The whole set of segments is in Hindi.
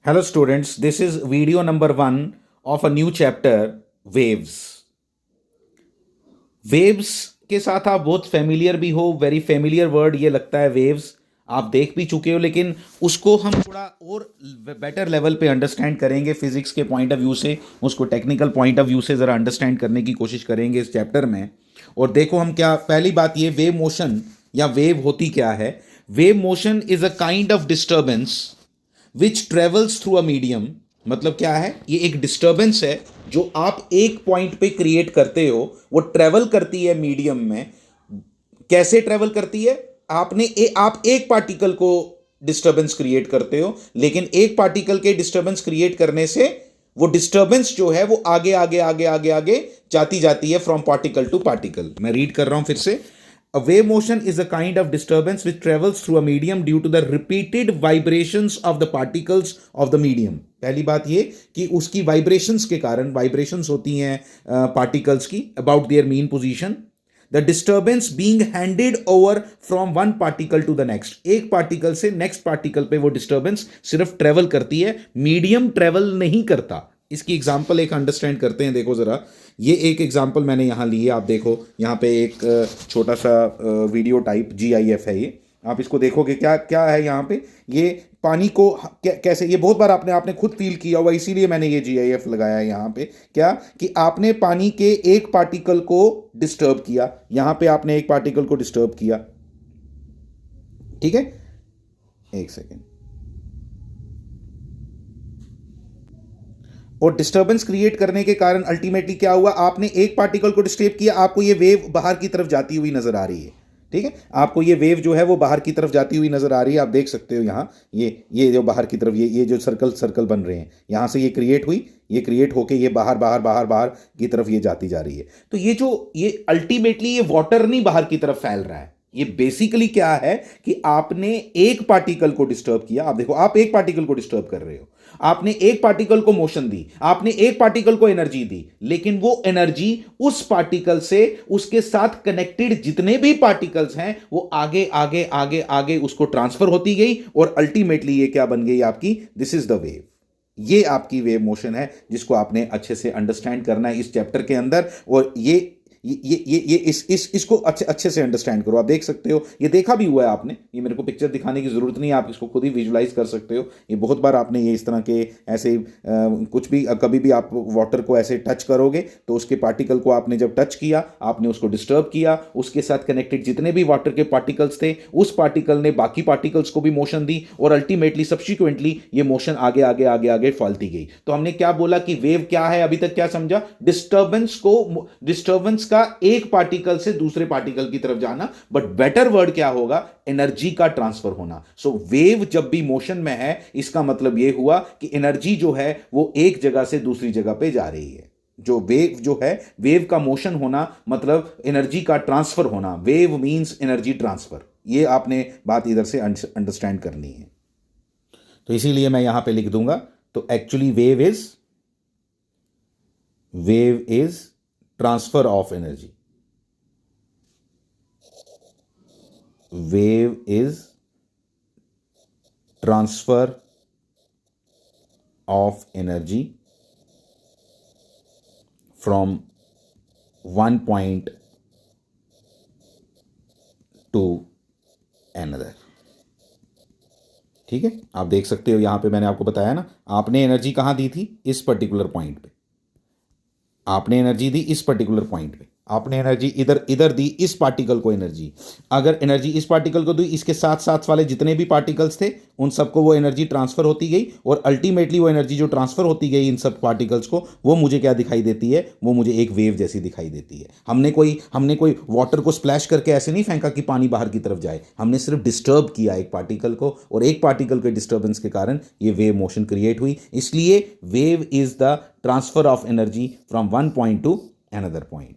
Hello, students. This is video number 1 of a new chapter, Waves. Waves के साथ आप बहुत फेमिलियर भी हो, वेरी फेमिलियर वर्ड ये लगता है वेव्स। आप देख भी चुके हो, लेकिन उसको हम थोड़ा और बेटर लेवल पे अंडरस्टैंड करेंगे फिजिक्स के पॉइंट ऑफ व्यू से, उसको टेक्निकल पॉइंट ऑफ व्यू से ज़रा अंडरस्टैंड करने की कोशिश करेंगे इस चैप्टर में। और देखो हम क्या, पहली बात ये वेव मोशन या वेव होती क्या है। Wave motion is a kind of disturbance which travels through a medium. मतलब क्या है, ये एक डिस्टर्बेंस है जो आप एक पॉइंट पे क्रिएट करते हो, वो ट्रेवल करती है मीडियम में। कैसे ट्रेवल करती है? आप एक पार्टिकल को डिस्टर्बेंस क्रिएट करते हो, लेकिन एक पार्टिकल के डिस्टर्बेंस क्रिएट करने से वो डिस्टर्बेंस जो है वो आगे आगे आगे आगे आगे जाती जाती है, फ्रॉम पार्टिकल टू पार्टिकल। मैं रीड कर रहा हूं फिर से। A wave motion is a kind of disturbance which travels through a medium due to the repeated vibrations of the particles of the medium. पहली बात ये कि उसकी वाइब्रेशंस के कारण, वाइब्रेशंस होती हैं पार्टिकल्स की about their mean position. The disturbance being handed over from one particle to the next. एक पार्टिकल से नेक्स्ट पार्टिकल पे वो डिस्टर्बेंस सिर्फ ट्रेवल करती है, मीडियम ट्रेवल नहीं करता। इसकी एग्जांपल एक अंडरस्टैंड करते हैं। देखो ज़रा, ये एक एग्जांपल मैंने यहाँ ली है। आप देखो यहाँ पे एक छोटा सा वीडियो टाइप GIF है ये। आप इसको देखोगे क्या क्या है यहाँ पे। ये पानी को कैसे, ये बहुत बार आपने खुद फील किया हुआ, इसीलिए मैंने ये GIF लगाया है यहाँ पे। क्या कि आपने पानी के एक पार्टिकल को डिस्टर्ब किया, यहाँ पे आपने एक पार्टिकल को डिस्टर्ब किया, ठीक है। एक सेकेंड। और डिस्टर्बेंस क्रिएट करने के कारण अल्टीमेटली क्या हुआ, आपने एक पार्टिकल को डिस्टर्ब किया, आपको ये वेव बाहर की तरफ जाती हुई नजर आ रही है, ठीक है। आपको ये वेव जो है वो बाहर की तरफ जाती हुई नजर आ रही है। आप देख सकते हो यहाँ, ये जो बाहर की तरफ ये जो सर्कल सर्कल बन रहे हैं, यहाँ से ये क्रिएट हुई, ये क्रिएट होके ये बाहर बाहर बाहर बाहर की तरफ ये जाती जा रही है। तो ये अल्टीमेटली ये वाटर नहीं बाहर की तरफ फैल रहा है। ये बेसिकली क्या है कि आपने एक पार्टिकल को डिस्टर्ब किया। आप देखो, आप एक पार्टिकल को डिस्टर्ब कर रहे हो, आपने एक पार्टिकल को मोशन दी, आपने एक पार्टिकल को एनर्जी दी, लेकिन वो एनर्जी उस पार्टिकल से, उसके साथ कनेक्टेड जितने भी पार्टिकल्स हैं, वो आगे आगे आगे आगे उसको ट्रांसफर होती गई, और अल्टीमेटली ये क्या बन गई आपकी, दिस इज द वेव। ये आपकी वेव मोशन है जिसको आपने अच्छे से अंडरस्टैंड करना है इस चैप्टर के अंदर। और ये इसको अच्छे अच्छे से अंडरस्टैंड करो। आप देख सकते हो, ये देखा भी हुआ है आपने, ये मेरे को पिक्चर दिखाने की ज़रूरत नहीं है, आप इसको खुद ही विजुलाइज कर सकते हो। ये बहुत बार आपने ये इस तरह के ऐसे कुछ भी, कभी भी आप वाटर को ऐसे टच करोगे तो उसके पार्टिकल को आपने जब टच किया, आपने उसको डिस्टर्ब किया, उसके साथ कनेक्टेड जितने भी वाटर के पार्टिकल्स थे, उस पार्टिकल ने बाकी पार्टिकल्स को भी मोशन दी, और अल्टीमेटली सब्सिक्वेंटली ये मोशन आगे आगे आगे आगे फैलती गई। तो हमने क्या बोला कि वेव क्या है, अभी तक क्या समझा, डिस्टर्बेंस का एक पार्टिकल से दूसरे पार्टिकल की तरफ जाना, बट बेटर वर्ड क्या होगा, एनर्जी का ट्रांसफर होना। सो वेव जब भी मोशन में है, इसका मतलब यह हुआ कि एनर्जी जो है वो एक जगह से दूसरी जगह पे जा रही है। जो है, वेव का मोशन होना मतलब एनर्जी का ट्रांसफर होना। Wave means energy transfer. ये आपने बात इधर से अंडरस्टैंड करनी है। तो इसीलिए मैं यहां पे लिख दूंगा। तो actually wave is transfer of energy. Wave is transfer of energy from one point two another. ठीक है, आप देख सकते हो यहां पे मैंने आपको बताया ना, आपने एनर्जी कहां दी थी, इस पर्टिकुलर पॉइंट पे। आपने एनर्जी दी इस पर्टिकुलर पॉइंट पे, आपने एनर्जी इधर इधर दी, इस पार्टिकल को एनर्जी। अगर एनर्जी इस पार्टिकल को दी, इसके साथ साथ वाले जितने भी पार्टिकल्स थे उन सबको वो एनर्जी ट्रांसफर होती गई, और अल्टीमेटली वो एनर्जी जो ट्रांसफर होती गई इन सब पार्टिकल्स को, वो मुझे क्या दिखाई देती है, वो मुझे एक वेव जैसी दिखाई देती है। हमने कोई वाटर को स्प्लैश करके ऐसे नहीं फेंका कि पानी बाहर की तरफ जाए, हमने सिर्फ डिस्टर्ब किया एक पार्टिकल को, और एक पार्टिकल के डिस्टर्बेंस के कारण ये वेव मोशन क्रिएट हुई। इसलिए wave is the transfer of energy from one point two another point.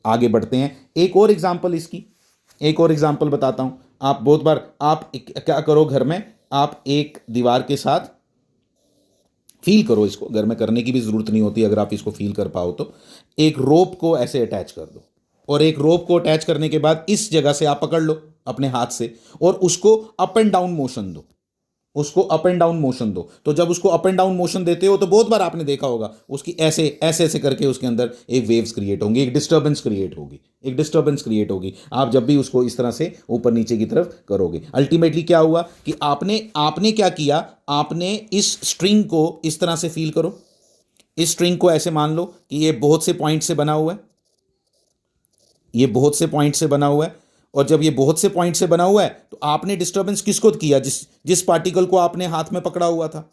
आगे बढ़ते हैं, एक और एग्जांपल इसकी, एक और एग्जांपल बताता हूं। आप बहुत बार आप क्या करो घर में, आप एक दीवार के साथ फील करो, इसको घर में करने की भी जरूरत नहीं होती, अगर आप इसको फील कर पाओ तो। एक रोप को ऐसे अटैच कर दो, और एक रोप को अटैच करने के बाद इस जगह से आप पकड़ लो अपने हाथ से, और उसको अप एंड डाउन मोशन दो। उसको अप एंड डाउन मोशन दो। तो जब उसको अप एंड डाउन मोशन देते हो तो बहुत बार आपने देखा होगा उसकी ऐसे ऐसे ऐसे करके उसके अंदर एक वेव्स क्रिएट होंगी, एक डिस्टर्बेंस क्रिएट होगी, एक डिस्टर्बेंस क्रिएट होगी आप जब भी उसको इस तरह से ऊपर नीचे की तरफ करोगे। अल्टीमेटली क्या हुआ कि आपने आपने क्या किया, आपने इस स्ट्रिंग को इस तरह से फील करो, इस स्ट्रिंग को ऐसे मान लो कि ये बहुत से पॉइंट से बना हुआ है, ये बहुत से पॉइंट से बना हुआ है। और जब ये बहुत से पॉइंट से बना हुआ है तो आपने डिस्टर्बेंस किसको किया, जिस जिस पार्टिकल को आपने हाथ में पकड़ा हुआ था।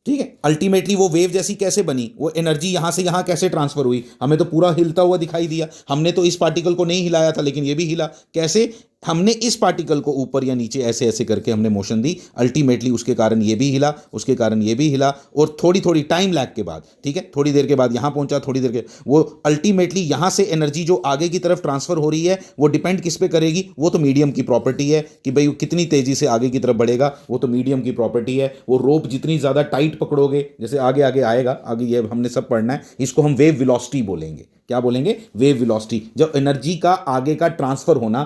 ठीक है, अल्टीमेटली वो वेव जैसी कैसे बनी, वो एनर्जी यहां से यहां कैसे ट्रांसफर हुई, हमें तो पूरा हिलता हुआ दिखाई दिया। हमने तो इस पार्टिकल को नहीं हिलाया था लेकिन ये भी हिला। कैसे, हमने इस पार्टिकल को ऊपर या नीचे ऐसे ऐसे करके हमने मोशन दी, अल्टीमेटली उसके कारण ये भी हिला, उसके कारण ये भी हिला। और थोड़ी थोड़ी टाइम लैग के बाद, ठीक है, थोड़ी देर के बाद यहां पहुंचा, थोड़ी देर के, वो अल्टीमेटली यहां से एनर्जी जो आगे की तरफ ट्रांसफर हो रही है वो डिपेंड किस पे करेगी, वो तो मीडियम की प्रॉपर्टी है कि भाई कितनी तेजी से आगे की तरफ बढ़ेगा, वो तो मीडियम की प्रॉपर्टी है। वो रोप जितनी ज्यादा टाइट पकड़ोगे, जैसे आगे आगे आएगा, आगे ये हमने सब पढ़ना है, इसको हम वेव वेलोसिटी बोलेंगे। क्या बोलेंगे, वेव वेलोसिटी। जब एनर्जी का आगे का ट्रांसफर होना,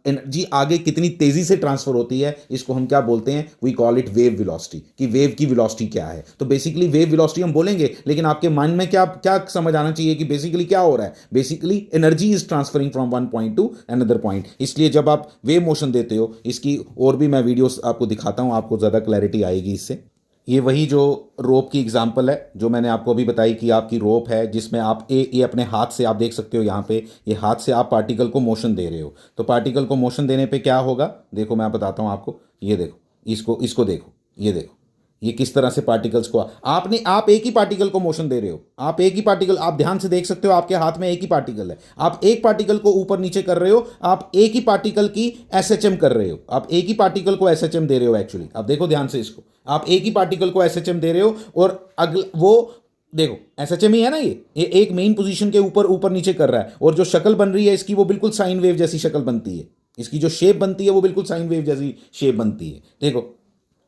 एनर्जी आगे कितनी तेजी से ट्रांसफर होती है, इसको हम क्या बोलते हैं, we call it wave velocity, कि वेव की वेलोसिटी क्या है। तो बेसिकली वेव वेलोसिटी हम बोलेंगे, लेकिन आपके माइंड में क्या क्या समझ आना चाहिए कि बेसिकली क्या हो रहा है, basically energy is transferring from one point two another point. इसलिए जब आप वेव मोशन देते हो, इसकी और भी मैं वीडियोस आपको दिखाता हूं, आपको ज़्यादा क्लैरिटी आएगी इससे। ये वही जो रोप की एग्जांपल है जो मैंने आपको अभी बताई कि आपकी रोप है जिसमें आप ये अपने हाथ से, आप देख सकते हो यहाँ पे, ये हाथ से आप पार्टिकल को मोशन दे रहे हो। तो पार्टिकल को मोशन देने पे क्या होगा, देखो मैं बताता हूँ आपको। ये देखो, इसको इसको देखो, ये देखो, ये किस तरह से पार्टिकल्स को आप एक ही पार्टिकल को मोशन दे रहे हो, आप एक ही पार्टिकल, आप ध्यान से देख सकते हो आपके हाथ में एक ही पार्टिकल है, आप एक पार्टिकल को ऊपर नीचे कर रहे हो, आप एक ही पार्टिकल की एसएचएम कर रहे हो, आप एक ही पार्टिकल को एसएचएम दे रहे हो। एक्चुअली आप देखो ध्यान से इसको, आप एक ही पार्टिकल को एसएचएम दे रहे हो और अगला वो देखो एसएचएम ही है ना, ये एक मेन पोजीशन के ऊपर ऊपर नीचे कर रहा है। और जो शक्ल बन रही है इसकी वो बिल्कुल साइन वेव जैसी शक्ल बनती है, इसकी जो शेप बनती है वो बिल्कुल साइन वेव जैसी शेप बनती है। देखो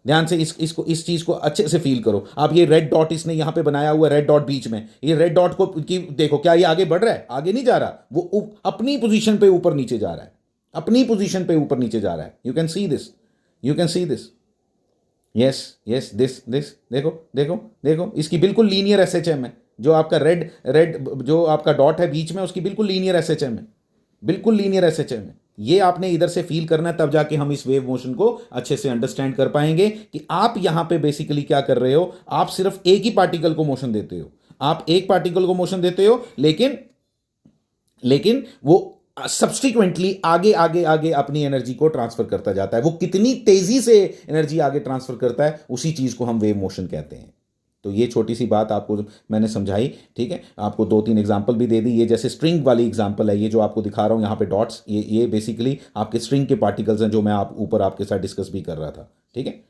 ध्यान से इस चीज को अच्छे से फील करो आप। ये रेड डॉट इसने यहां पे बनाया हुआ, रेड डॉट बीच में, ये रेड डॉट को की देखो, क्या ये आगे बढ़ रहा है, आगे नहीं जा रहा, वो अपनी पोजीशन पे ऊपर नीचे जा रहा है, अपनी पोजीशन पे ऊपर नीचे जा रहा है। You can see this, you can see this, yes yes, this this, देखो देखो देखो, इसकी बिल्कुल लीनियर एसएचएम है। जो आपका रेड रेड जो आपका डॉट है बीच में, उसकी बिल्कुल लीनियर एसएचएम है, बिल्कुल लीनियर एसएचएम है। ये आपने इधर से फील करना है, तब जाके हम इस वेव मोशन को अच्छे से अंडरस्टैंड कर पाएंगे कि आप यहां पे बेसिकली क्या कर रहे हो। आप सिर्फ एक ही पार्टिकल को मोशन देते हो, आप एक पार्टिकल को मोशन देते हो, लेकिन लेकिन वो सब्सटीक्वेंटली आगे आगे आगे अपनी एनर्जी को ट्रांसफर करता जाता है। वो कितनी तेजी से एनर्जी आगे ट्रांसफर करता है, उसी चीज को हम वेव मोशन कहते हैं। तो ये छोटी सी बात आपको मैंने समझाई, ठीक है। आपको दो तीन एग्जांपल भी दे दी। ये जैसे स्ट्रिंग वाली एग्जांपल है, ये जो आपको दिखा रहा हूँ यहाँ पे डॉट्स, ये बेसिकली आपके स्ट्रिंग के पार्टिकल्स हैं जो मैं आप ऊपर आपके साथ डिस्कस भी कर रहा था, ठीक है।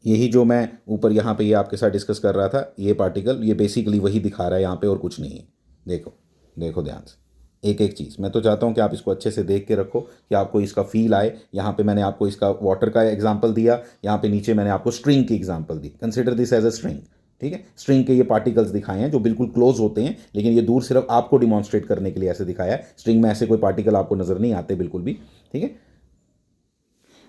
यही जो मैं ऊपर यहाँ पे ये आपके साथ डिस्कस कर रहा था, ये पार्टिकल, ये बेसिकली वही दिखा रहा है यहाँ पे, और कुछ नहीं है। देखो देखो ध्यान से एक एक चीज़। मैं तो चाहता हूँ कि आप इसको अच्छे से देख के रखो कि आपको इसका फील आए। यहाँ पे मैंने आपको इसका वाटर का एग्जांपल दिया, यहाँ पे नीचे मैंने आपको स्ट्रिंग की एग्जांपल दी। Consider this as a string, ठीक है। स्ट्रिंग के ये पार्टिकल्स दिखाए हैं जो बिल्कुल क्लोज होते हैं, लेकिन ये दूर सिर्फ आपको डिमॉन्स्ट्रेट करने के लिए ऐसे दिखाया है। स्ट्रिंग में ऐसे कोई पार्टिकल आपको नजर नहीं आते बिल्कुल भी, ठीक है।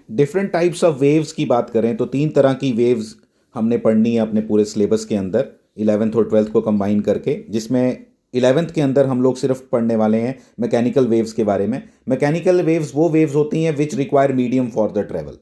डिफरेंट टाइप्स ऑफ वेव्स की बात करें तो तीन तरह की वेव्स हमने पढ़नी है अपने पूरे सिलेबस के अंदर, 11th और 12th को कंबाइन करके, जिसमें 11th के अंदर हम लोग सिर्फ पढ़ने वाले हैं मैकेनिकल वेव्स के बारे में। मैकेनिकल वेव्स वो वेव्स होती हैं which require medium for the travel,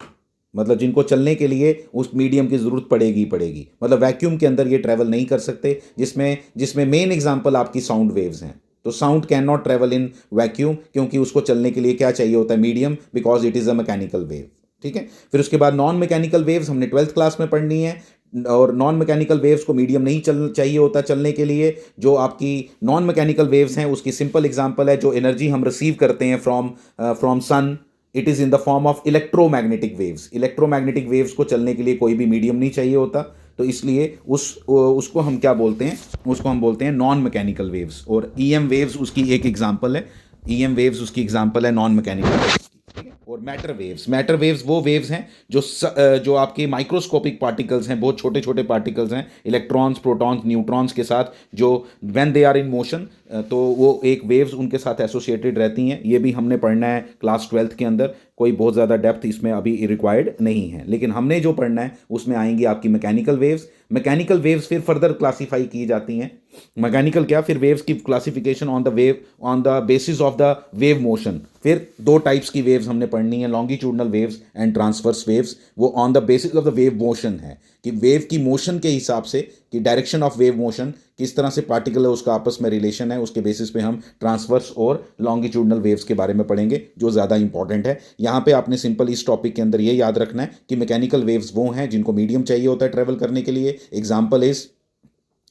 मतलब जिनको चलने के लिए उस मीडियम की ज़रूरत पड़ेगी पड़ेगी। मतलब वैक्यूम के अंदर ये ट्रैवल नहीं कर सकते, जिसमें जिसमें मेन एग्जांपल आपकी साउंड वेव्स हैं। तो sound can not travel in vacuum, क्योंकि उसको चलने के लिए क्या चाहिए होता है, medium, because it is a mechanical wave, ठीक है। फिर उसके बाद नॉन मैकेनिकल वेव्स हमने 12th क्लास में पढ़नी है, और नॉन मैकेनिकल वेव्स को मीडियम नहीं चाहिए होता चलने के लिए। जो आपकी नॉन मैकेनिकल वेव्स हैं उसकी सिंपल एग्जांपल है, जो एनर्जी हम रिसीव करते हैं from sun, it is in the form of electromagnetic waves. Electromagnetic waves को चलने के लिए कोई भी मीडियम नहीं चाहिए होता, तो इसलिए उसको हम क्या बोलते हैं, उसको हम बोलते हैं नॉन मैकेनिकल वेव्स। और ईएम वेव्स उसकी एक एग्जांपल है, ईएम वेव्स उसकी एग्जांपल है नॉन मैकेनिकल वेव्स की, ठीक है। और मैटर वेव्स वो वेव्स हैं जो आपके माइक्रोस्कोपिक पार्टिकल्स हैं, बहुत छोटे छोटे पार्टिकल्स हैं, इलेक्ट्रॉन्स, प्रोटॉन्स, न्यूट्रॉन्स के साथ, जो when they are in motion तो वो एक वेव्स उनके साथ एसोसिएटेड रहती हैं। ये भी हमने पढ़ना है क्लास 12th के अंदर, कोई बहुत ज़्यादा डेप्थ इसमें अभी रिक्वायर्ड नहीं है, लेकिन हमने जो पढ़ना है उसमें आएंगी आपकी मैकेनिकल वेव्स। मैकेनिकल वेव्स फिर फर्दर क्लासीफाई की जाती हैं। मैकेनिकल क्या, फिर वेव्स की classification on the basis of the wave motion. फिर दो टाइप्स की वेव्स हमने पढ़नी है, longitudinal waves and transverse waves. वो on the basis of the wave motion है कि वेव की मोशन के हिसाब से, कि डायरेक्शन ऑफ वेव मोशन किस तरह से पार्टिकल है उसका आपस में रिलेशन है, उसके बेसिस पे हम ट्रांसवर्स और लॉन्गिट्यूडनल वेव्स के बारे में पढ़ेंगे, जो ज़्यादा इंपॉर्टेंट है। यहाँ पे आपने सिंपल इस टॉपिक के अंदर ये याद रखना है कि मैकेनिकल वेव्स वो हैं जिनको मीडियम चाहिए होता है ट्रेवल करने के लिए। एग्जाम्पल इज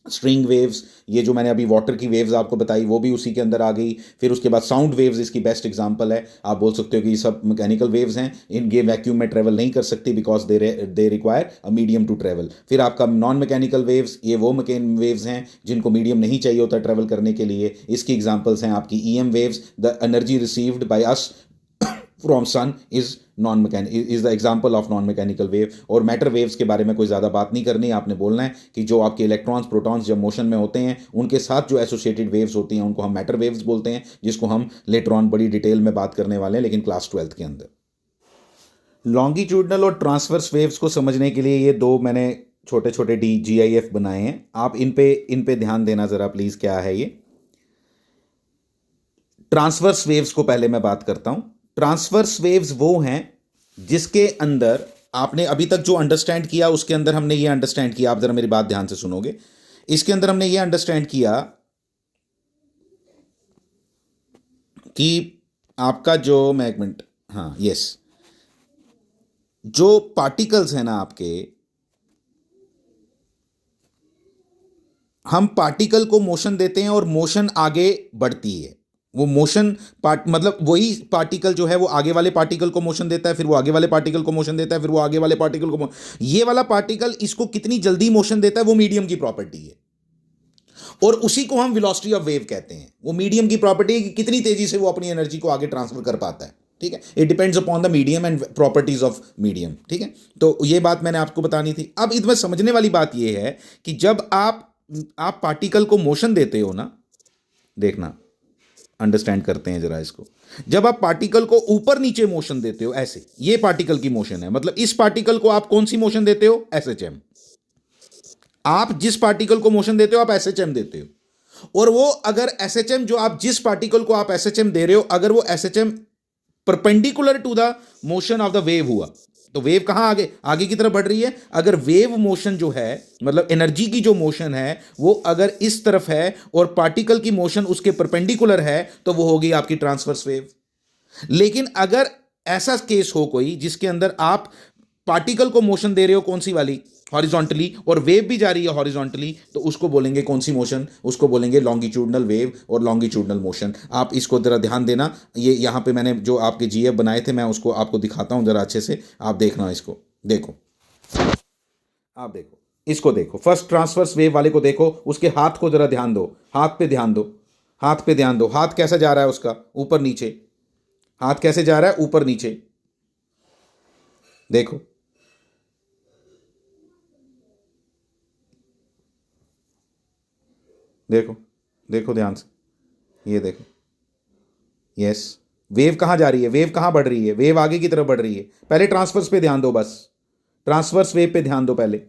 स्ट्रिंग वेव्स, ये जो मैंने अभी वाटर की वेव्स आपको बताई वो भी उसी के अंदर आ गई। फिर उसके बाद साउंड वेव्स इसकी बेस्ट एग्जांपल है। आप बोल सकते हो कि ये सब मैकेनिकल वेव्स हैं, इनके वैक्यूम में ट्रेवल नहीं कर सकती because they require a medium to travel. फिर आपका नॉन मैकेनिकल वेव्स, ये वो वेव्स हैं जिनको मीडियम नहीं चाहिए होता ट्रेवल करने के लिए। इसकी एग्जाम्पल्स हैं आपकी EM waves, the energy received by us from sun is is the example of non mechanical wave. और मैटर वेव्स के बारे में कोई ज़्यादा बात नहीं करनी, आपने बोलना है कि जो आपके इलेक्ट्रॉन्स प्रोटॉन्स जब मोशन में होते हैं उनके साथ जो एसोसिएटेड वेव्स होती हैं उनको हम मैटर वेव्स बोलते हैं, जिसको हम लेटर ऑन बड़ी डिटेल में बात करने वाले हैं, लेकिन क्लास 12th के अंदर। लॉन्गिट्यूडनल और ट्रांसवर्स वेव्स को समझने के लिए ये दो मैंने छोटे छोटे GIF बनाए हैं, आप इन पे ध्यान देना ज़रा प्लीज़। क्या है ये ट्रांसवर्स वेव्स को पहले मैं बात करता हूं। ट्रांसवर्स वेव्स वो हैं जिसके अंदर आपने अभी तक जो अंडरस्टैंड किया उसके अंदर हमने ये अंडरस्टैंड किया, आप जरा मेरी बात ध्यान से सुनोगे। इसके अंदर हमने ये अंडरस्टैंड किया कि आपका जो, मैं एक मिनट, हाँ यस, जो पार्टिकल्स हैं ना आपके, हम पार्टिकल को मोशन देते हैं और मोशन आगे बढ़ती है। वो मोशन पार्ट मतलब वही पार्टिकल जो है वो आगे वाले पार्टिकल को मोशन देता है, फिर वो आगे वाले पार्टिकल को मोशन देता है, फिर वो आगे वाले पार्टिकल को ये वाला पार्टिकल इसको कितनी जल्दी मोशन देता है वो मीडियम की प्रॉपर्टी है, और उसी को हम वेलोसिटी ऑफ वेव कहते हैं। वो मीडियम की प्रॉपर्टी है कि कितनी तेजी से वो अपनी एनर्जी को आगे ट्रांसफर कर पाता है। ठीक है, it depends upon the medium and properties of medium. ठीक है, तो ये बात मैंने आपको बतानी थी। अब इसमें समझने वाली बात ये है कि जब आप पार्टिकल को मोशन देते हो ना, देखना अंडरस्टैंड करते हैं जरा इसको। जब आप पार्टिकल को ऊपर नीचे मोशन देते हो ऐसे, ये पार्टिकल की मोशन है, मतलब इस पार्टिकल को आप कौन सी मोशन देते हो, SHM। आप जिस पार्टिकल को मोशन देते हो आप SHM देते हो, और वो अगर SHM, जो आप जिस पार्टिकल को आप SHM दे रहे हो, अगर वो SHM perpendicular to the motion of the wave हुआ, तो वेव कहां आगे आगे की तरफ बढ़ रही है। अगर वेव मोशन जो है, मतलब एनर्जी की जो मोशन है, वो अगर इस तरफ है और पार्टिकल की मोशन उसके परपेंडिकुलर है, तो वो होगी आपकी ट्रांसवर्स वेव। लेकिन अगर ऐसा केस हो कोई जिसके अंदर आप पार्टिकल को मोशन दे रहे हो, कौन सी वाली, हॉरिजॉन्टली, और वेव भी जा रही है हॉरिजॉन्टली, तो उसको बोलेंगे कौन सी मोशन, उसको बोलेंगे लॉन्गिट्यूडनल वेव और लॉन्गिट्यूडनल मोशन। आप इसको जरा ध्यान देना। ये यहाँ पे मैंने जो आपके GF बनाए थे मैं उसको आपको दिखाता हूँ जरा अच्छे से, आप देखना इसको। देखो, आप देखो इसको, देखो फर्स्ट ट्रांसवर्स वेव वाले को देखो, उसके हाथ को जरा ध्यान दो, हाथ पे ध्यान दो, हाथ पे ध्यान दो, हाथ कैसा जा रहा है उसका, ऊपर नीचे। हाथ कैसे जा रहा है, ऊपर नीचे। देखो, देखो, देखो ध्यान से, ये देखो, यस। वेव कहाँ जा रही है, वेव कहाँ बढ़ रही है, वेव आगे की तरफ बढ़ रही है। पहले ट्रांसवर्स पे ध्यान दो, बस ट्रांसवर्स वेव पे ध्यान दो पहले।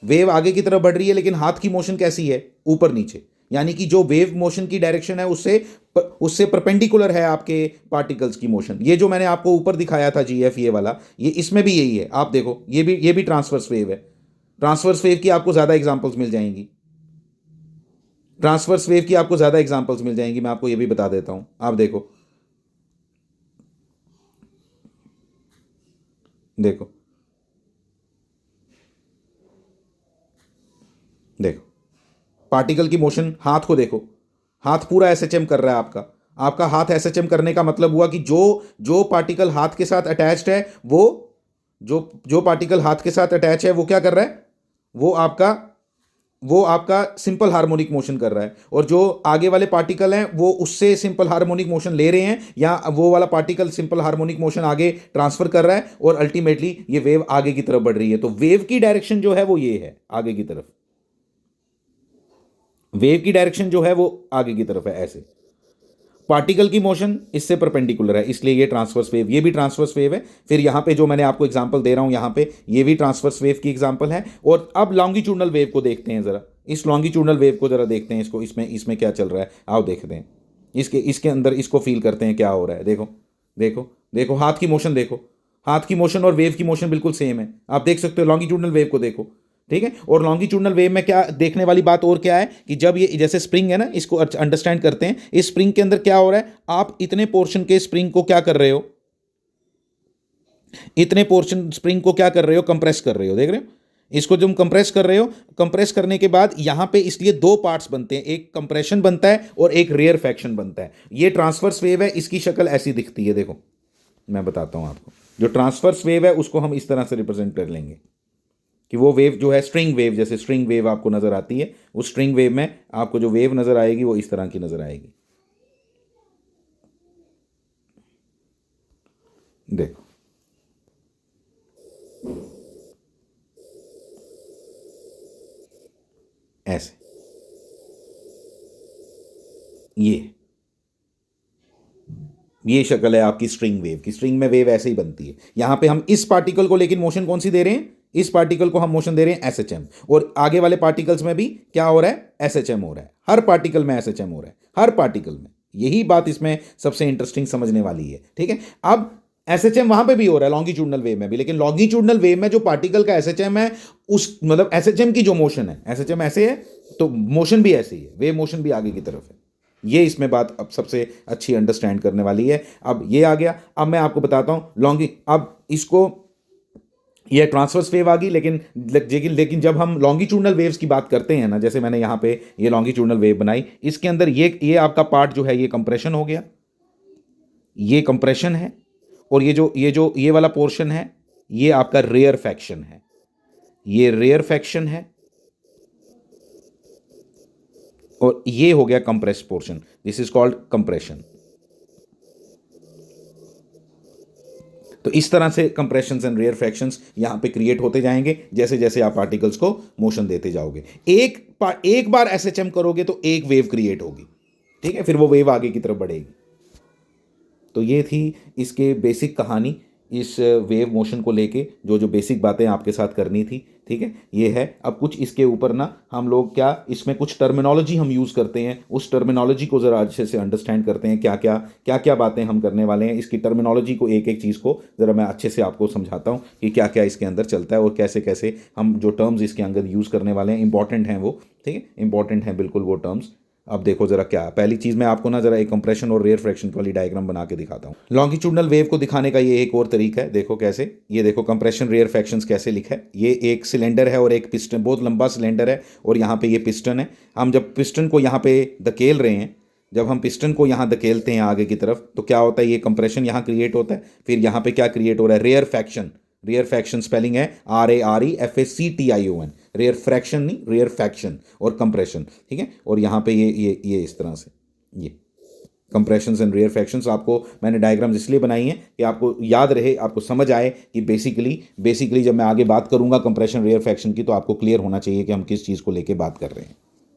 वेव आगे की तरफ बढ़ रही है, लेकिन हाथ की मोशन कैसी है, ऊपर नीचे। यानी कि जो वेव मोशन की डायरेक्शन है उससे परपेंडिकुलर है आपके पार्टिकल्स की मोशन। ये जो मैंने आपको ऊपर दिखाया था GF, ये वाला, ये इसमें भी यही है। आप देखो, ये भी ट्रांसवर्स वेव है। ट्रांसवर्स वेव की आपको ज़्यादा एग्जाम्पल्स मिल जाएंगी, ट्रांसवर्स वेव की आपको ज़्यादा एग्जांपल्स मिल जाएंगी। मैं आपको ये भी बता देता हूं, आप देखो, देखो, देखो पार्टिकल की मोशन। हाथ को देखो, हाथ पूरा SHM कर रहा है आपका। आपका हाथ SHM करने का मतलब हुआ कि जो जो पार्टिकल हाथ के साथ अटैच्ड है, वो जो जो पार्टिकल हाथ के साथ अटैच है वो क्या कर रहा है, वो आपका सिंपल हार्मोनिक मोशन कर रहा है, और जो आगे वाले पार्टिकल हैं वो उससे सिंपल हार्मोनिक मोशन ले रहे हैं, या वो वाला पार्टिकल सिंपल हार्मोनिक मोशन आगे ट्रांसफर कर रहा है, और अल्टीमेटली ये वेव आगे की तरफ बढ़ रही है। तो वेव की डायरेक्शन जो है वो ये है, आगे की तरफ। वेव की डायरेक्शन जो है वो आगे की तरफ है ऐसे, पार्टिकल की मोशन इससे परपेंडिकुलर है, इसलिए ये ट्रांसवर्स वेव, ये भी ट्रांसवर्स वेव है। फिर यहाँ पे जो मैंने आपको एग्जांपल दे रहा हूँ यहाँ पे, ये भी ट्रांसवर्स वेव की एग्जांपल है। और अब लॉन्गिट्यूडनल वेव को देखते हैं ज़रा, इस लॉन्गिट्यूडनल वेव को ज़रा देखते हैं, इसको इसमें इसमें क्या चल रहा है, आओ देखते हैं। इसके इसके अंदर इसको फील करते हैं क्या हो रहा है। देखो देखो देखो, हाथ की मोशन देखो, हाथ की मोशन और वेव की मोशन बिल्कुल सेम है, आप देख सकते हो। लॉन्गिट्यूडनल वेव को देखो, ठीक है। और लॉन्गिट्यूडनल वेव में क्या देखने वाली बात और क्या है कि जब ये जैसे स्प्रिंग है ना, इसको अंडरस्टैंड करते हैं, इस स्प्रिंग के अंदर क्या हो रहा है, आप इतने पोर्शन के स्प्रिंग को क्या कर रहे हो, इतने पोर्शन स्प्रिंग को क्या कर रहे हो, कंप्रेस कर रहे हो, देख रहे हो। इसको जब कंप्रेस कर रहे हो, कंप्रेस करने के बाद यहां पे इसलिए दो पार्ट्स बनते हैं, एक कंप्रेशन बनता है और एक रेयरफैक्शन बनता है। ये ट्रांसवर्स वेव है, इसकी शक्ल ऐसी दिखती है, देखो मैं बताता हूं आपको। जो ट्रांसवर्स वेव है उसको हम इस तरह से रिप्रेजेंट कर लेंगे कि वो वेव जो है स्ट्रिंग वेव, जैसे स्ट्रिंग वेव आपको नजर आती है, उस स्ट्रिंग वेव में आपको जो वेव नजर आएगी वो इस तरह की नजर आएगी, देखो ऐसे, ये शक्ल है आपकी स्ट्रिंग वेव की। स्ट्रिंग में वेव ऐसे ही बनती है। यहां पे हम इस पार्टिकल को लेकिन मोशन कौन सी दे रहे हैं, इस पार्टिकल को हम मोशन दे रहे हैं एसएचएम, और आगे वाले पार्टिकल्स में भी क्या हो रहा है, एसएचएम हो रहा है। हर पार्टिकल में एसएचएम हो रहा है, हर पार्टिकल में। यही बात इसमें सबसे इंटरेस्टिंग समझने वाली है, ठीक है। अब एसएचएम वहां पे भी हो रहा है लॉन्गिट्यूडनल वेव में भी, लेकिन लॉन्गिट्यूडनल वेव में जो पार्टिकल का एसएचएम है, उस मतलब एसएचएम की जो मोशन है, एसएचएम ऐसे है तो मोशन भी ऐसी है, वेव मोशन भी आगे की तरफ है। ये इसमें बात अब सबसे अच्छी अंडरस्टैंड करने वाली है। अब ये आ गया। अब मैं आपको बताता हूं लॉन्गी, अब इसको, ये ट्रांसवर्स वेव आ गई, लेकिन जब हम लॉन्गिट्यूडनल वेव्स की बात करते हैं ना, जैसे मैंने यहां पे ये लॉन्गिट्यूडनल वेव बनाई, इसके अंदर ये आपका पार्ट जो है ये कंप्रेशन हो गया, ये कंप्रेशन है। और ये वाला पोर्शन है, ये आपका रेयर फैक्शन है, ये रेयर फैक्शन है। और ये हो गया compress portion, this is called compression. तो इस तरह से कंप्रेशन एंड रेयर फ्रैक्शंस यहां पे क्रिएट होते जाएंगे जैसे जैसे आप पार्टिकल्स को मोशन देते जाओगे। एक बार एसएचएम करोगे तो एक वेव क्रिएट होगी, ठीक है, फिर वो वेव आगे की तरफ बढ़ेगी। तो ये थी इसके बेसिक कहानी, इस वेव मोशन को लेके जो जो बेसिक बातें आपके साथ करनी थी, ठीक है, ये है। अब कुछ इसके ऊपर ना हम लोग क्या, इसमें कुछ टर्मिनोलॉजी हम यूज़ करते हैं, उस टर्मिनोलॉजी को ज़रा अच्छे से अंडरस्टैंड करते हैं, क्या क्या बातें हम करने वाले हैं। इसकी टर्मिनोलॉजी को, एक एक चीज़ को ज़रा मैं अच्छे से आपको समझाता हूँ कि क्या क्या इसके अंदर चलता है और कैसे कैसे हम जो टर्म्स इसके अंदर यूज़ करने वाले हैं, इंपॉर्टेंट हैं वो, ठीक है, इंपॉर्टेंट हैं बिल्कुल वो टर्म्स। अब देखो जरा क्या, पहली चीज मैं आपको ना जरा एक कंप्रेशन और रेयर फ्रैक्शन वाली डायग्राम बना के दिखाता हूँ। लॉन्गिट्यूडनल वेव को दिखाने का ये एक और तरीका है, देखो कैसे, ये देखो कंप्रेशन रेयर फ्रैक्शंस कैसे लिखा है। ये एक सिलेंडर है और एक पिस्टन, बहुत लंबा सिलेंडर है और यहाँ पे ये पिस्टन है। हम जब पिस्टन को यहाँ पे धकेल रहे हैं, जब हम पिस्टन को यहाँ धकेलते हैं आगे की तरफ, तो क्या होता है, ये कंप्रेशन यहाँ क्रिएट होता है। फिर यहाँ पे क्या क्रिएट हो रहा है, rarefaction. Rarefaction spelling है RAREFACTION, रेयर फ्रैक्शन नहीं, रेयर फैक्शन और कंप्रेशन, ठीक है। और यहाँ पे ये इस तरह से, ये कंप्रेशंस एंड रेयर फैक्शंस आपको मैंने डायग्राम्स इसलिए बनाई हैं कि आपको याद रहे, आपको समझ आए कि बेसिकली जब मैं आगे बात करूंगा कंप्रेशन रेयर फैक्शन की, तो आपको क्लियर होना चाहिए कि हम किस चीज़ को लेके बात कर रहे हैं,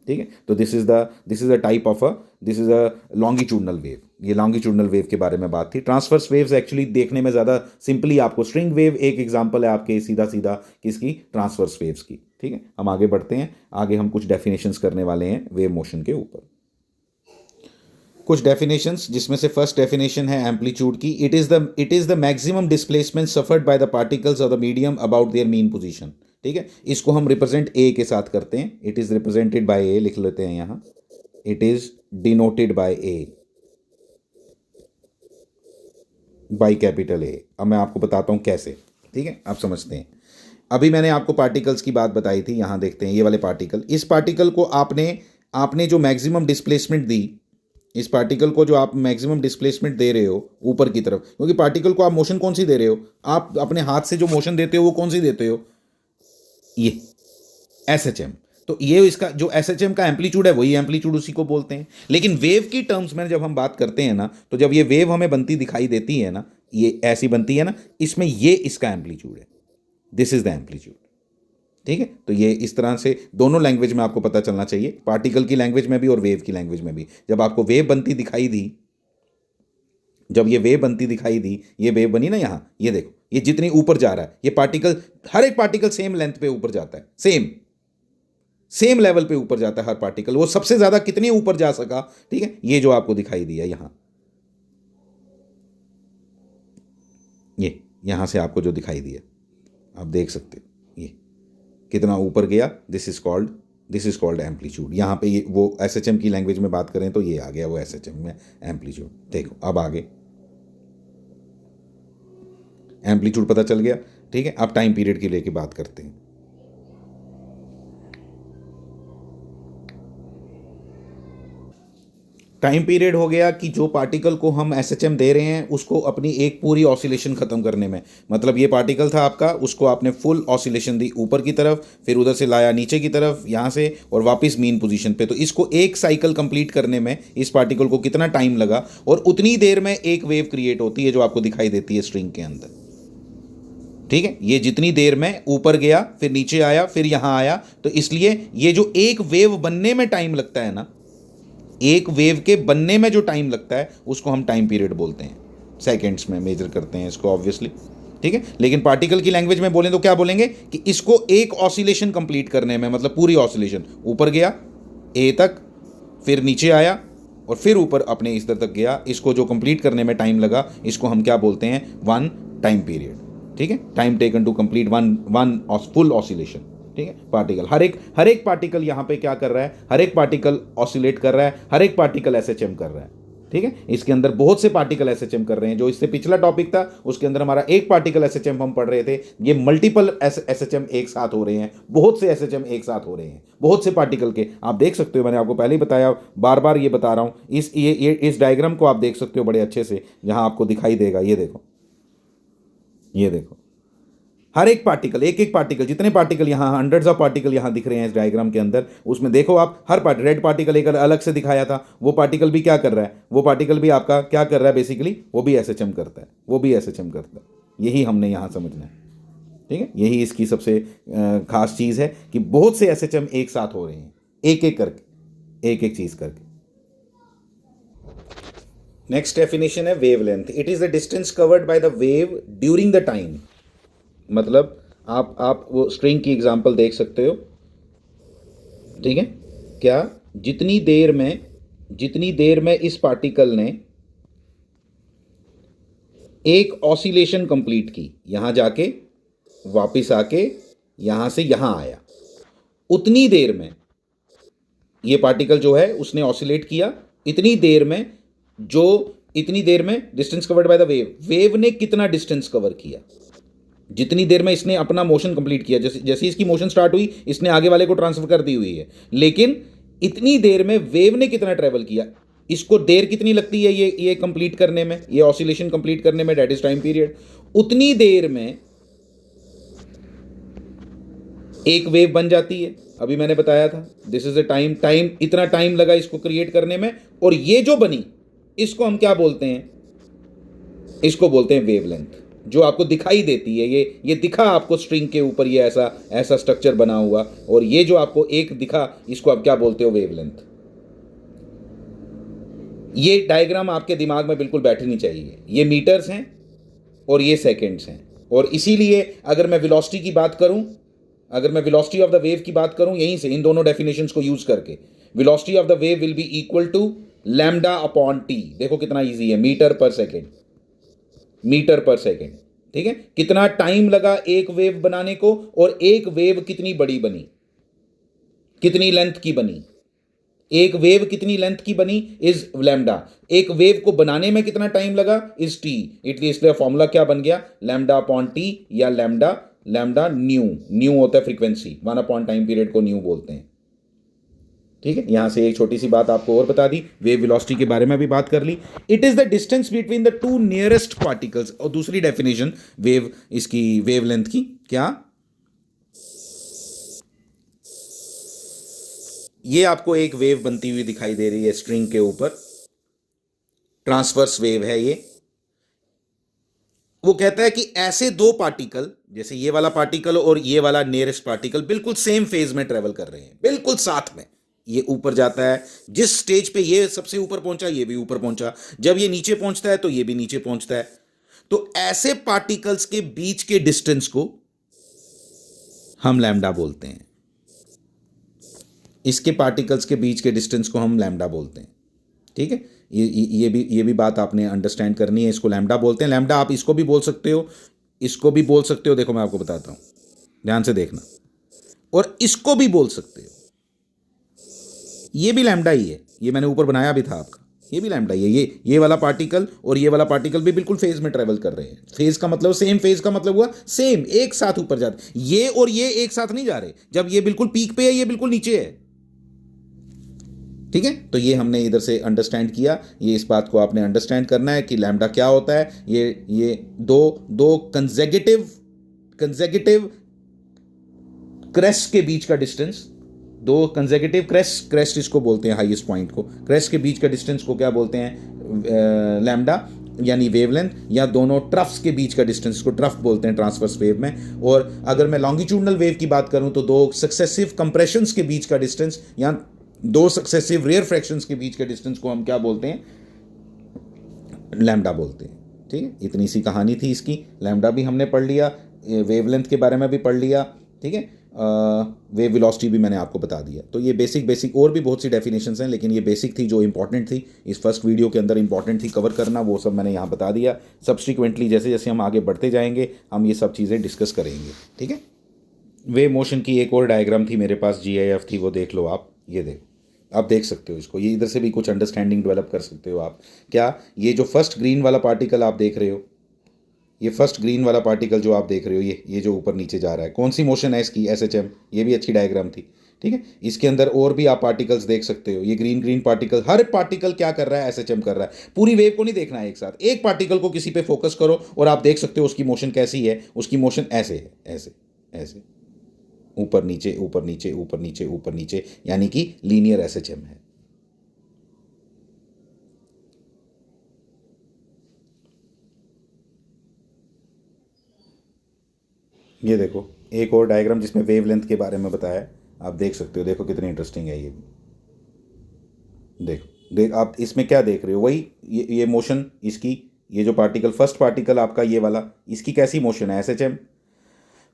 ठीक है। तो this is a type of this is a longitudinal wave. ये लॉन्गिट्यूडनल वेव के बारे में बात थी। ट्रांसवर्स वेव्स एक्चुअली देखने में ज़्यादा सिंपली, आपको स्ट्रिंग वेव एक एग्जांपल है आपके सीधा सीधा किसकी, ट्रांसवर्स वेव्स की, ठीक है। हम आगे बढ़ते हैं, आगे हम कुछ डेफिनेशंस करने वाले हैं वेव मोशन के ऊपर। कुछ डेफिनेशंस, जिसमें से फर्स्ट डेफिनेशन है एम्पलीट्यूड की। It is the maximum displacement suffered by the particles of the medium about their mean position, ठीक है। इसको हम रिप्रेजेंट ए के साथ करते हैं, इट इज रिप्रेजेंटेड बाय ए, लिख लेते हैं यहाँ, it is denoted by A, by capital A. अब मैं आपको बताता हूँ कैसे, ठीक है, आप समझते हैं। अभी मैंने आपको पार्टिकल्स की बात बताई थी, यहाँ देखते हैं ये वाले पार्टिकल। इस पार्टिकल को आपने जो मैक्सिमम डिस्प्लेसमेंट दी, इस पार्टिकल को जो आप मैक्सिमम डिस्प्लेसमेंट दे रहे हो ऊपर की तरफ, क्योंकि पार्टिकल को आप मोशन कौन सी दे रहे हो, आप अपने हाथ से जो मोशन देते हो वो कौन सी देते हो, ये एसएचएम। तो ये इसका जो एसएचएम का एम्पलीट्यूड है वही एम्पलीट्यूड उसी को बोलते हैं। लेकिन वेव की टर्म्स में जब हम बात करते हैं ना, तो जब ये वेव हमें बनती दिखाई देती है ना, ये ऐसी बनती है ना, इसमें ये इसका एम्पलीट्यूड है, दिस इज द एम्पलीट्यूड, ठीक है, तो ये इस तरह से दोनों लैंग्वेज में आपको पता चलना चाहिए, पार्टिकल की लैंग्वेज में भी और वेव की लैंग्वेज में भी। जब आपको वेव बनती दिखाई दी, जब ये वेव बनती दिखाई दी, ये वेव बनी ना यहाँ, ये देखो, ये जितनी ऊपर जा रहा है, ये पार्टिकल, हर एक पार्टिकल सेम लेंथ पे ऊपर जाता है, सेम सेम लेवल पे ऊपर जाता है हर पार्टिकल। वो सबसे ज्यादा कितने ऊपर जा सका, ठीक है, ये जो आपको दिखाई दिया यहाँ, ये यहां से आपको जो दिखाई दिया, आप देख सकते हो ये कितना ऊपर गया। This is called amplitude. यहाँ पे ये वो एसएचएम की लैंग्वेज में बात करें तो ये आ गया वो एसएचएम में एम्पलीट्यूड। देखो अब आगे एम्पलीट्यूड पता चल गया, ठीक है। अब टाइम पीरियड की लेके बात करते हैं। टाइम पीरियड हो गया कि जो पार्टिकल को हम एसएचएम दे रहे हैं उसको अपनी एक पूरी ऑसिलेशन ख़त्म करने में, मतलब ये पार्टिकल था आपका, उसको आपने फुल ऑसिलेशन दी ऊपर की तरफ, फिर उधर से लाया नीचे की तरफ यहाँ से, और वापस मीन पोजीशन पे। तो इसको एक साइकिल कंप्लीट करने में इस पार्टिकल को कितना टाइम लगा, और उतनी देर में एक वेव क्रिएट होती है जो आपको दिखाई देती है स्ट्रिंग के अंदर, ठीक है। ये जितनी देर में ऊपर गया, फिर नीचे आया, फिर यहाँ आया, तो इसलिए ये जो एक वेव बनने में टाइम लगता है ना, एक वेव के बनने में जो टाइम लगता है उसको हम टाइम पीरियड बोलते हैं, सेकेंड्स में मेजर करते हैं इसको ऑब्वियसली, ठीक है। लेकिन पार्टिकल की लैंग्वेज में बोलें तो क्या बोलेंगे कि इसको एक ऑसिलेशन कंप्लीट करने में, मतलब पूरी ऑसिलेशन, ऊपर गया ए तक, फिर नीचे आया, और फिर ऊपर अपने इस तरह तक गया, इसको जो कंप्लीट करने में टाइम लगा, इसको हम क्या बोलते हैं, वन टाइम पीरियड, ठीक है। Time taken to complete one full oscillation, ठीक है। पार्टिकल, हर एक पार्टिकल यहाँ पे क्या कर रहा है, हर एक पार्टिकल ऑसिलेट कर रहा है, हर एक पार्टिकल एसएचएम कर रहा है, ठीक है। इसके अंदर बहुत से पार्टिकल एसएचएम कर रहे हैं। जो इससे पिछला टॉपिक था उसके अंदर हमारा एक पार्टिकल एसएचएम हम पढ़ रहे थे, ये मल्टीपल एसएचएम एक साथ हो रहे हैं, बहुत से एसएचएम एक साथ हो रहे हैं, बहुत से पार्टिकल के। आप देख सकते हो, मैंने आपको पहले ही बताया, बार बार ये बता रहा हूँ, इस डायग्राम को आप देख सकते हो बड़े अच्छे से, जहाँ आपको दिखाई देगा, ये देखो, ये देखो, हर एक पार्टिकल, एक एक पार्टिकल, जितने पार्टिकल यहाँ, हंड्रेड्स ऑफ पार्टिकल यहाँ दिख रहे हैं इस डायग्राम के अंदर, उसमें देखो आप, हर रेड पार्टिकल एक अलग से दिखाया था, वो पार्टिकल भी क्या कर रहा है, वो पार्टिकल भी आपका क्या कर रहा है, बेसिकली वो भी एसएचएम करता है, वो भी एसएचएम करता है। यही हमने यहाँ समझना है, ठीक है। यही इसकी सबसे खास चीज़ है कि बहुत से एसएचएम एक साथ हो रहे हैं, एक एक करके, एक एक चीज़ करके। नेक्स्ट डेफिनेशन है wavelength. It is the distance covered by the wave during the time. मतलब आप वो स्ट्रिंग की एग्जांपल देख सकते हो, ठीक है। क्या, जितनी देर में इस पार्टिकल ने एक ऑसिलेशन कंप्लीट की, यहां जाके वापस आके यहां से यहां आया, उतनी देर में ये पार्टिकल जो है उसने ऑसिलेट किया, इतनी देर में distance covered by the wave ने कितना डिस्टेंस कवर किया, जितनी देर में इसने अपना मोशन कंप्लीट किया। जैसे जैसे इसकी मोशन स्टार्ट हुई, इसने आगे वाले को ट्रांसफर कर दी हुई है, लेकिन इतनी देर में वेव ने कितना ट्रेवल किया, इसको देर कितनी लगती है ये कंप्लीट करने में, ये ऑसिलेशन कंप्लीट करने में, दैट इज टाइम पीरियड। उतनी देर में एक वेव बन जाती है। अभी मैंने बताया था, दिस इज अ टाइम इतना टाइम लगा इसको क्रिएट करने में, और ये जो बनी इसको हम क्या बोलते हैं, इसको बोलते हैं वेवलेंथ। जो आपको दिखाई देती है, ये दिखा आपको स्ट्रिंग के ऊपर, ये ऐसा ऐसा स्ट्रक्चर बना हुआ, और ये जो आपको एक दिखा, इसको आप क्या बोलते हो, वेवलेंथ। ये डायग्राम आपके दिमाग में बिल्कुल बैठनी चाहिए। ये मीटर्स हैं और ये सेकेंड्स हैं, और इसीलिए अगर मैं वेलोसिटी की बात करूं, अगर मैं वेलोसिटी ऑफ द वेव की बात करूं, यहीं से इन दोनों डेफिनेशंस को यूज करके, velocity of the wave will be equal to lambda upon T. देखो कितना इजी है, मीटर पर सेकेंड, मीटर पर सेकेंड, ठीक है। कितना टाइम लगा एक वेव बनाने को, और एक वेव कितनी बड़ी बनी, कितनी लेंथ की बनी, एक वेव कितनी लेंथ की बनी इज लैम्डा। एक वेव को बनाने में कितना टाइम लगा इज टी। इसलिए फॉर्मूला क्या बन गया, लैम्डा अपॉन टी, या लैम्डा न्यू होता है फ्रीक्वेंसी, 1 अपॉन टाइम पीरियड को न्यू बोलते हैं, ठीक है। यहां से एक छोटी सी बात आपको और बता दी, वेव वेलोसिटी के बारे में भी बात कर ली। It is the distance between the two nearest particles. और दूसरी डेफिनेशन वेव, इसकी वेवलेंथ की, क्या, ये आपको एक वेव बनती हुई दिखाई दे रही है स्ट्रिंग के ऊपर, ट्रांसवर्स वेव है ये। वो कहता है कि ऐसे दो पार्टिकल, जैसे ये वाला पार्टिकल और ये वाला नियरेस्ट पार्टिकल, बिल्कुल सेम फेज में ट्रेवल कर रहे हैं, बिल्कुल साथ में। ये ऊपर जाता है, जिस स्टेज पे ये सबसे ऊपर पहुंचा ये भी ऊपर पहुंचा, जब ये नीचे पहुंचता है तो ये भी नीचे पहुंचता है। तो ऐसे पार्टिकल्स के बीच के डिस्टेंस को हम लैम्डा बोलते हैं। इसके पार्टिकल्स के बीच के डिस्टेंस को हम लैम्डा बोलते हैं। ठीक है, ये भी बात आपने अंडरस्टैंड करनी है। इसको लैम्डा बोलते हैं। लैम्डा आप इसको भी बोल सकते हो, इसको भी बोल सकते हो। देखो मैं आपको बताता हूं, ध्यान से देखना। और इसको भी बोल सकते हो, ये भी लैम्डा ही है। ये मैंने ऊपर बनाया भी था आपका, ये भी लैम्डा ही है। ये वाला पार्टिकल और ये वाला पार्टिकल भी बिल्कुल फेज में ट्रेवल कर रहे हैं। फेज का मतलब सेम, फेज का मतलब हुआ सेम, एक साथ ऊपर जाते। ये और ये एक साथ नहीं जा रहे। जब ये बिल्कुल पीक पे है, ये बिल्कुल नीचे है। ठीक है, तो ये हमने इधर से अंडरस्टैंड किया। ये इस बात को आपने अंडरस्टैंड करना है कि लैम्डा क्या होता है। ये दो कंसेक्यूटिव क्रेस्ट के बीच का डिस्टेंस, दो कंसेक्यूटिव क्रेस्ट इसको बोलते हैं, हाईएस्ट पॉइंट को, क्रेस्ट के बीच का डिस्टेंस को क्या बोलते हैं, लैम्डा, यानी वेवलेंथ। या दोनों ट्रफ्स के बीच का डिस्टेंस को ट्रफ बोलते हैं ट्रांसवर्स वेव में। और अगर मैं लॉन्गिट्यूडनल वेव की बात करूं तो दो सक्सेसिव कंप्रेशंस के बीच का डिस्टेंस या दो सक्सेसिव रेयर फ्रैक्शंस के बीच के डिस्टेंस को हम क्या बोलते हैं, लैम्डा बोलते हैं। ठीक है, इतनी सी कहानी थी इसकी। लैम्डा भी हमने पढ़ लिया, वेवलेंथ के बारे में भी पढ़ लिया। ठीक है, वेव वेलोसिटी भी मैंने आपको बता दिया। तो ये बेसिक और भी बहुत सी डेफिनेशंस हैं, लेकिन ये बेसिक थी जो इंपॉर्टेंट थी इस फर्स्ट वीडियो के अंदर, इंपॉर्टेंट थी कवर करना, वो सब मैंने यहाँ बता दिया। सब्सिक्वेंटली जैसे जैसे हम आगे बढ़ते जाएंगे हम ये सब चीज़ें डिस्कस करेंगे। ठीक है, वेव मोशन की एक और डायग्राम थी मेरे पास, GIF थी, वो देख लो आप। ये देखो, आप देख सकते हो इसको, ये इधर से भी कुछ अंडरस्टैंडिंग डेवलप कर सकते हो आप। क्या ये जो फर्स्ट ग्रीन वाला पार्टिकल आप देख रहे हो, ये फर्स्ट ग्रीन वाला पार्टिकल जो आप देख रहे हो, ये जो ऊपर नीचे जा रहा है, कौन सी मोशन है इसकी, SHM। ये भी अच्छी डायग्राम थी। ठीक है, इसके अंदर और भी आप पार्टिकल्स देख सकते हो। ये ग्रीन पार्टिकल, हर पार्टिकल क्या कर रहा है, SHM कर रहा है। पूरी वेव को नहीं देखना है एक साथ, एक पार्टिकल को किसी पे फोकस करो और आप देख सकते हो उसकी मोशन कैसी है। उसकी मोशन ऐसे है, ऐसे ऐसे, ऊपर नीचे ऊपर नीचे ऊपर नीचे ऊपर नीचे, यानी कि लीनियर SHM है। ये देखो एक और डायग्राम जिसमें वेवलेंथ के बारे में बताया है, आप देख सकते हो। देखो कितनी इंटरेस्टिंग है ये भी। देख आप इसमें क्या देख रहे हो, वही ये मोशन इसकी, ये जो पार्टिकल, फर्स्ट पार्टिकल आपका ये वाला, इसकी कैसी मोशन है, SHM।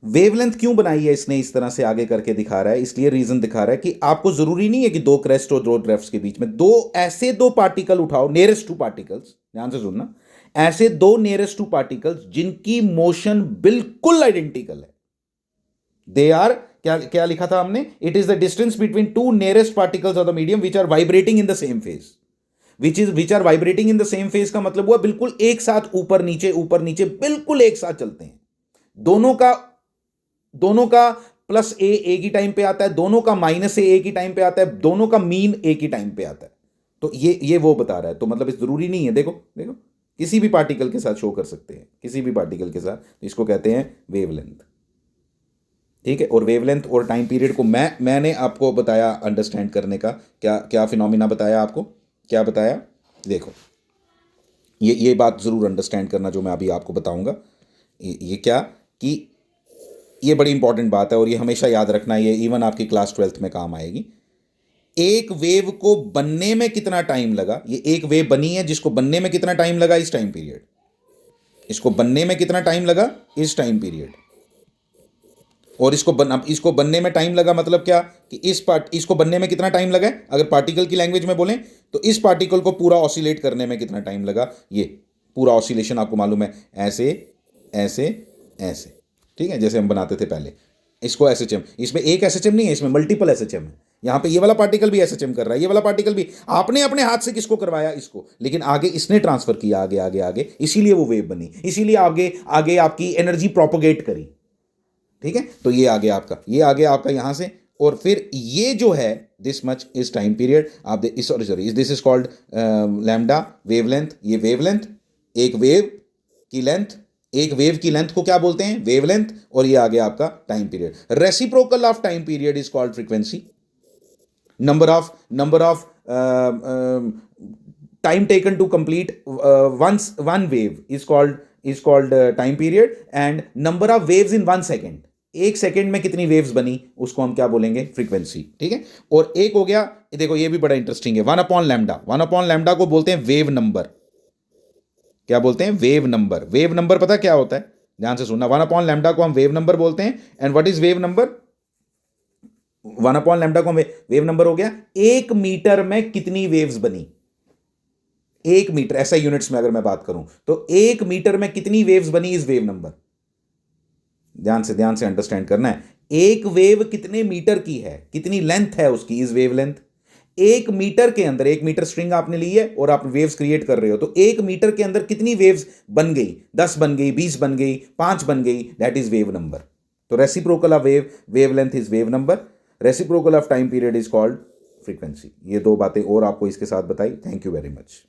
वेवलेंथ क्यों बनाई है इसने इस तरह से आगे करके दिखा रहा है, इसलिए रीजन दिखा रहा है कि आपको जरूरी नहीं है कि दो क्रेस्ट और दो ड्रेफ्ट्स के बीच में, दो पार्टिकल उठाओ, नियरेस्ट टू पार्टिकल्स, ध्यान से सुनना, ऐसे दो नियरेस्ट टू पार्टिकल्स जिनकी मोशन बिल्कुल आइडेंटिकल है। दे आर, क्या क्या लिखा था हमने, it is the distance between two nearest particles of the medium which are vibrating in the same phase. Which are vibrating in the same phase का मतलब हुआ बिल्कुल एक साथ ऊपर नीचे बिल्कुल एक साथ चलते हैं। दोनों का प्लस ए एक ही टाइम पे आता है, दोनों का माइनस ए एक ही टाइम पे आता है, दोनों का मीन एक ही टाइम पे आता है। तो ये वो बता रहा है। तो मतलब इस जरूरी नहीं है, देखो देखो, किसी भी पार्टिकल के साथ शो कर सकते हैं, किसी भी पार्टिकल के साथ। तो इसको कहते हैं वेवलेंथ। ठीक है, और वेवलेंथ और टाइम पीरियड को मैंने आपको बताया अंडरस्टैंड करने का, क्या क्या फिनोमिना बताया आपको, क्या बताया, देखो ये बात ज़रूर अंडरस्टैंड करना जो मैं अभी आपको बताऊंगा। ये क्या कि ये बड़ी इंपॉर्टेंट बात है और ये हमेशा याद रखना, ये इवन आपकी क्लास 12th में काम आएगी। एक वेव को बनने में कितना टाइम लगा, ये एक वेव बनी है, जिसको बनने में कितना टाइम लगा, इस टाइम पीरियड। इसको बनने में कितना टाइम लगा, इस टाइम पीरियड। और इसको बनने में टाइम लगा मतलब क्या कि इसको बनने में कितना टाइम लगा है, अगर पार्टिकल की लैंग्वेज में बोलें तो इस पार्टिकल को पूरा ऑसिलेट करने में कितना टाइम लगा। ये पूरा ऑसिलेशन आपको मालूम है, ऐसे ऐसे ऐसे, ठीक है, जैसे हम बनाते थे पहले। इसको SHM, इसमें एक SHM नहीं है, इसमें मल्टीपल SHM है। यहाँ पे ये वाला पार्टिकल भी SHM कर रहा है, ये वाला पार्टिकल भी। आपने अपने हाथ से किसको करवाया, इसको, लेकिन आगे इसने ट्रांसफर किया, आगे आगे आगे, इसीलिए वो वेव बनी, इसीलिए आगे आगे आपकी एनर्जी प्रोपोगेट करी। ठीक है, तो ये आ गया आपका यहां से। और फिर ये जो है this much is time period. आप sorry this is called lambda wavelength. ये वेवलेंथ, एक वेव की लेंथ, एक वेव की लेंथ को क्या बोलते हैं, वेवलेंथ। और ये आ गया आपका time period. Reciprocal of time period is called frequency. Number of time taken to complete one wave is called is called time period, and number of waves in 1 second, 1 second में कितनी वेव्स बनी उसको हम क्या बोलेंगे, फ्रीक्वेंसी। ठीक है, और एक हो गया, देखो ये भी बड़ा इंटरेस्टिंग है, 1/λ। 1/λ को बोलते हैं वेव नंबर। क्या बोलते हैं, वेव नंबर। वेव नंबर पता क्या होता है, ध्यान से सुनना, 1/λ को हम वेव नंबर बोलते हैं। And what is wave number, 1/λ को हम वेव नंबर हो गया 1 मीटर में कितनी वेव्स बनी। 1 मीटर ऐसा यूनिट्स में अगर मैं बात करूं तो 1 मीटर में कितनी वेव्स बनी इज वेव नंबर। ध्यान से अंडरस्टैंड करना है। एक वेव कितने मीटर की है, कितनी लेंथ है उसकी, इज वेव लेंथ। 1 मीटर के अंदर, 1 मीटर स्ट्रिंग आपने ली है और आप वेव्स क्रिएट कर रहे हो, तो 1 मीटर के अंदर कितनी वेव्स बन गई, 10 बन गई, 20 बन गई, 5 बन गई, दैट इज वेव नंबर। तो reciprocal of wave length is wave number, reciprocal of time period is called frequency. ये दो बातें और आपको इसके साथ बताई। Thank you very much.